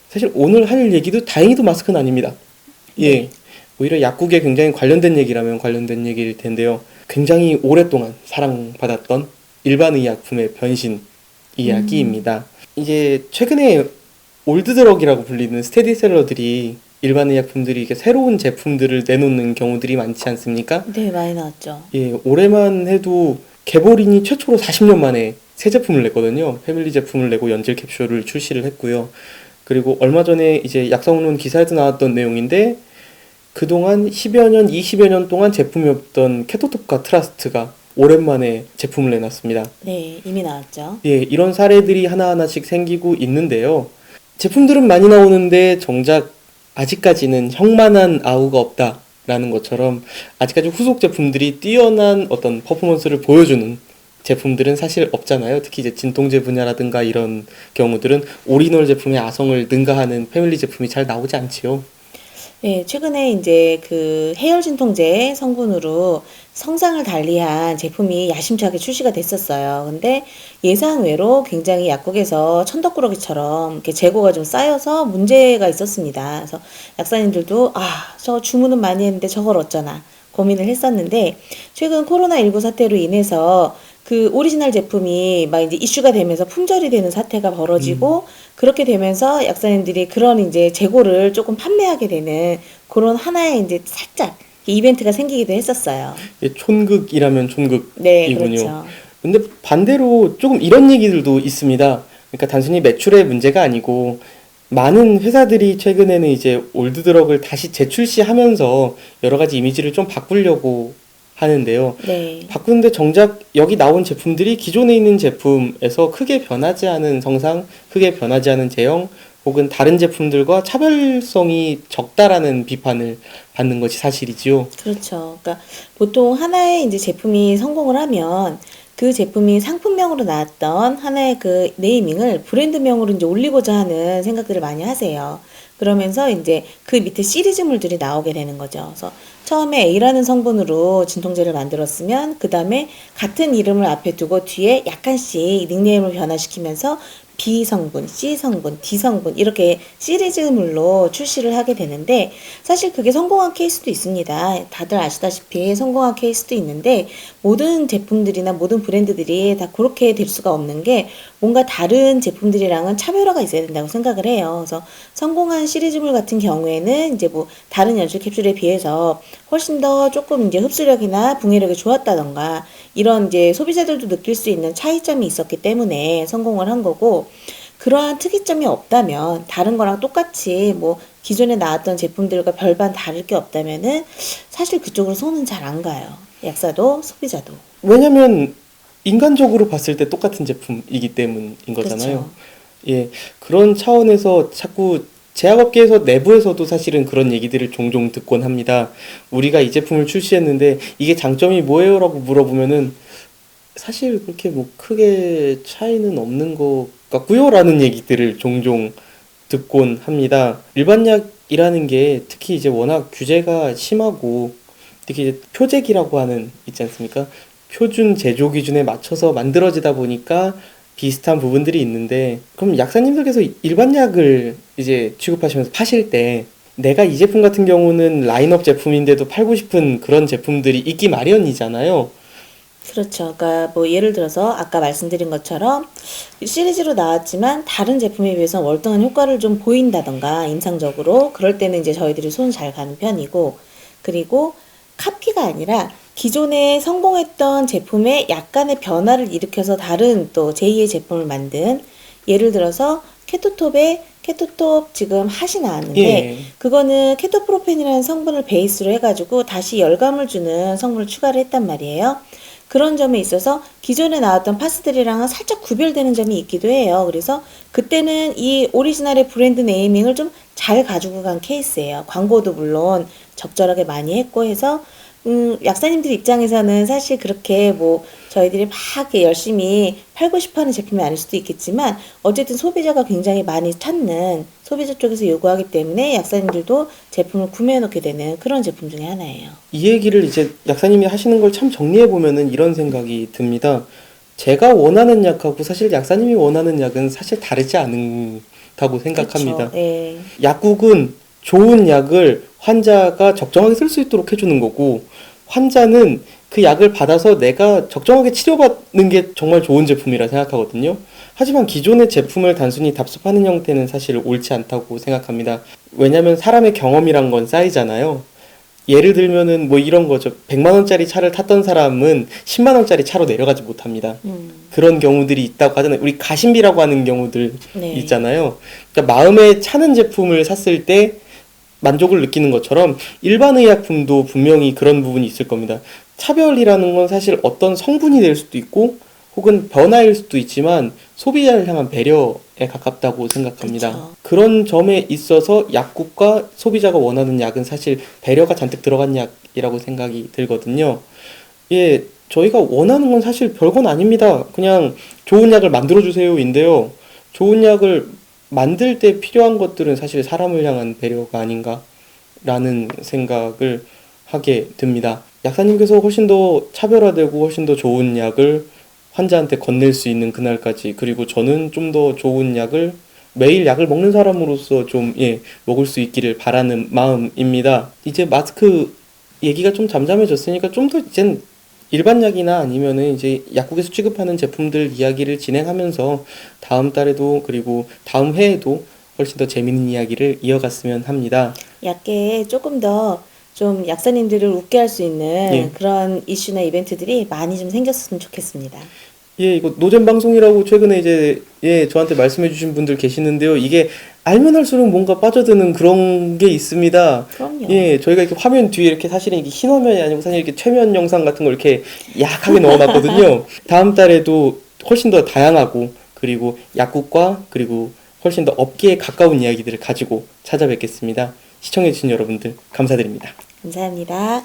사실 오늘 할 얘기도 다행히도 마스크는 아닙니다. 예, 오히려 약국에 굉장히 관련된 얘기라면 관련된 얘기일 텐데요. 굉장히 오랫동안 사랑받았던 일반의약품의 변신 이야기입니다. 이제 최근에 올드드럭이라고 불리는 스테디셀러들이 일반의약품들이 이게 새로운 제품들을 내놓는 경우들이 많지 않습니까? 네, 많이 나왔죠. 예, 올해만 해도 개보린이 최초로 40년 만에 새 제품을 냈거든요. 패밀리 제품을 내고 연질 캡슐을 출시를 했고요. 그리고 얼마 전에 이제 약성론 기사에도 나왔던 내용인데 그동안 10여 년, 20여 년 동안 제품이 없던 케토톱과 트라스트가 오랜만에 제품을 내놨습니다. 네, 이미 나왔죠. 예, 이런 사례들이 하나하나씩 생기고 있는데요. 제품들은 많이 나오는데 정작 아직까지는 형만한 아우가 없다라는 것처럼 아직까지 후속 제품들이 뛰어난 어떤 퍼포먼스를 보여주는 제품들은 사실 없잖아요. 특히 이제 진통제 분야라든가 이런 경우들은 오리지널 제품의 아성을 능가하는 패밀리 제품이 잘 나오지 않지요. 네, 최근에 이제 그 해열 진통제 성분으로 성상을 달리한 제품이 야심차게 출시가 됐었어요. 근데 예상외로 굉장히 약국에서 천덕꾸러기처럼 이렇게 재고가 좀 쌓여서 문제가 있었습니다. 그래서 약사님들도 저거 주문은 많이 했는데 저걸 어쩌나 고민을 했었는데 최근 코로나19 사태로 인해서 그 오리지널 제품이 막 이제 이슈가 되면서 품절이 되는 사태가 벌어지고 그렇게 되면서 약사님들이 그런 이제 재고를 조금 판매하게 되는 그런 하나의 이제 살짝 이벤트가 생기기도 했었어요. 예, 촌극이라면 네, 촌극이군요. 그렇죠. 근데 반대로 조금 이런 얘기들도 있습니다. 그러니까 단순히 매출의 문제가 아니고 많은 회사들이 최근에는 이제 올드드럭을 다시 재출시하면서 여러 가지 이미지를 좀 바꾸려고 하는데요. 네. 바꾸는데 정작 여기 나온 제품들이 기존에 있는 제품에서 크게 변하지 않은 성상, 크게 변하지 않은 제형, 혹은 다른 제품들과 차별성이 적다라는 비판을 받는 것이 사실이지요. 그렇죠. 그러니까 보통 하나의 이제 제품이 성공을 하면 그 제품이 상품명으로 나왔던 하나의 그 네이밍을 브랜드명으로 이제 올리고자 하는 생각들을 많이 하세요. 그러면서 이제 그 밑에 시리즈물들이 나오게 되는 거죠. 그래서 처음에 A라는 성분으로 진통제를 만들었으면 그 다음에 같은 이름을 앞에 두고 뒤에 약간씩 닉네임을 변화시키면서 B 성분, C 성분, D 성분 이렇게 시리즈물로 출시를 하게 되는데 사실 그게 성공한 케이스도 있습니다. 다들 아시다시피 성공한 케이스도 있는데 모든 제품들이나 모든 브랜드들이 다 그렇게 될 수가 없는 게 뭔가 다른 제품들이랑은 차별화가 있어야 된다고 생각을 해요. 그래서 성공한 시리즈물 같은 경우에는 이제 뭐 다른 연질 캡슐에 비해서 훨씬 더 조금 이제 흡수력이나 붕해력이 좋았다던가 이런 이제 소비자들도 느낄 수 있는 차이점이 있었기 때문에 성공을 한 거고 그러한 특이점이 없다면 다른 거랑 똑같이 뭐 기존에 나왔던 제품들과 별반 다를 게 없다면은 사실 그쪽으로 손은 잘 안 가요. 약사도 소비자도. 왜냐면 인간적으로 봤을 때 똑같은 제품이기 때문인 거잖아요. 그렇죠. 예, 그런 차원에서 자꾸 제약업계에서 내부에서도 사실은 그런 얘기들을 종종 듣곤 합니다. 우리가 이 제품을 출시했는데 이게 장점이 뭐예요? 라고 물어보면은 사실 그렇게 뭐 크게 차이는 없는 것 같고요. 라는 얘기들을 종종 듣곤 합니다. 일반약이라는 게 특히 이제 워낙 규제가 심하고 특히 이제 표제기라고 하는 있지 않습니까? 표준 제조 기준에 맞춰서 만들어지다 보니까 비슷한 부분들이 있는데 그럼 약사님들께서 일반 약을 이제 취급하시면서 파실 때 내가 이 제품 같은 경우는 라인업 제품인데도 팔고 싶은 그런 제품들이 있기 마련이잖아요. 그렇죠. 그러니까 뭐 예를 들어서 아까 말씀드린 것처럼 시리즈로 나왔지만 다른 제품에 비해서 월등한 효과를 좀 보인다던가 임상적으로 그럴 때는 이제 저희들이 손 잘 가는 편이고 그리고 카피가 아니라 기존에 성공했던 제품에 약간의 변화를 일으켜서 다른 또 제2의 제품을 만든 예를 들어서 케토톱 지금 핫이 나왔는데 예. 그거는 케토프로펜이라는 성분을 베이스로 해가지고 다시 열감을 주는 성분을 추가를 했단 말이에요. 그런 점에 있어서 기존에 나왔던 파스들이랑은 살짝 구별되는 점이 있기도 해요. 그래서 그때는 이 오리지널의 브랜드 네이밍을 좀 잘 가지고 간 케이스예요. 광고도 물론 적절하게 많이 했고 해서 약사님들 입장에서는 사실 그렇게 뭐 저희들이 막 이렇게 열심히 팔고 싶어 하는 제품이 아닐 수도 있겠지만 어쨌든 소비자가 굉장히 많이 찾는 소비자 쪽에서 요구하기 때문에 약사님들도 제품을 구매해 놓게 되는 그런 제품 중에 하나예요. 이 얘기를 이제 약사님이 하시는 걸 참 정리해 보면은 이런 생각이 듭니다. 제가 원하는 약하고 사실 약사님이 원하는 약은 사실 다르지 않다고 생각합니다. 그렇죠. 예. 약국은 좋은 약을 환자가 적정하게 쓸 수 있도록 해주는 거고, 환자는 그 약을 받아서 내가 적정하게 치료받는 게 정말 좋은 제품이라 생각하거든요. 하지만 기존의 제품을 단순히 답습하는 형태는 사실 옳지 않다고 생각합니다. 왜냐면 사람의 경험이란 건 쌓이잖아요. 예를 들면은 뭐 이런 거죠. 100만 원짜리 차를 탔던 사람은 10만 원짜리 차로 내려가지 못합니다. 그런 경우들이 있다고 하잖아요. 우리 가심비라고 하는 경우들 네. 있잖아요. 그러니까 마음에 차는 제품을 샀을 때 만족을 느끼는 것처럼 일반 의약품도 분명히 그런 부분이 있을 겁니다. 차별이라는 건 사실 어떤 성분이 될 수도 있고 혹은 변화일 수도 있지만 소비자를 향한 배려에 가깝다고 생각합니다. 그쵸. 그런 점에 있어서 약국과 소비자가 원하는 약은 사실 배려가 잔뜩 들어간 약이라고 생각이 들거든요. 예, 저희가 원하는 건 사실 별건 아닙니다. 그냥 좋은 약을 만들어주세요인데요. 좋은 약을 만들 때 필요한 것들은 사실 사람을 향한 배려가 아닌가라는 생각을 하게 됩니다. 약사님께서 훨씬 더 차별화되고 훨씬 더 좋은 약을 환자한테 건넬 수 있는 그날까지, 그리고 저는 좀 더 좋은 약을 매일 약을 먹는 사람으로서 좀, 예, 먹을 수 있기를 바라는 마음입니다. 이제 마스크 얘기가 좀 잠잠해졌으니까 좀 더 이젠 일반 약이나 아니면은 이제 약국에서 취급하는 제품들 이야기를 진행하면서 다음 달에도 그리고 다음 해에도 훨씬 더 재밌는 이야기를 이어갔으면 합니다. 약계에 조금 더 좀 약사님들을 웃게 할 수 있는 예. 그런 이슈나 이벤트들이 많이 좀 생겼으면 좋겠습니다. 예, 이거 노잼 방송이라고 최근에 이제 예, 저한테 말씀해 주신 분들 계시는데요. 이게 알면 할수록 뭔가 빠져드는 그런 게 있습니다. 그럼요. 예, 저희가 이렇게 화면 뒤에 이렇게 사실은 이게 흰 화면이 아니고 사실 이렇게 최면 영상 같은 걸 이렇게 약하게 넣어놨거든요. 다음 달에도 훨씬 더 다양하고 그리고 약국과 그리고 훨씬 더 업계에 가까운 이야기들을 가지고 찾아뵙겠습니다. 시청해주신 여러분들 감사드립니다. 감사합니다.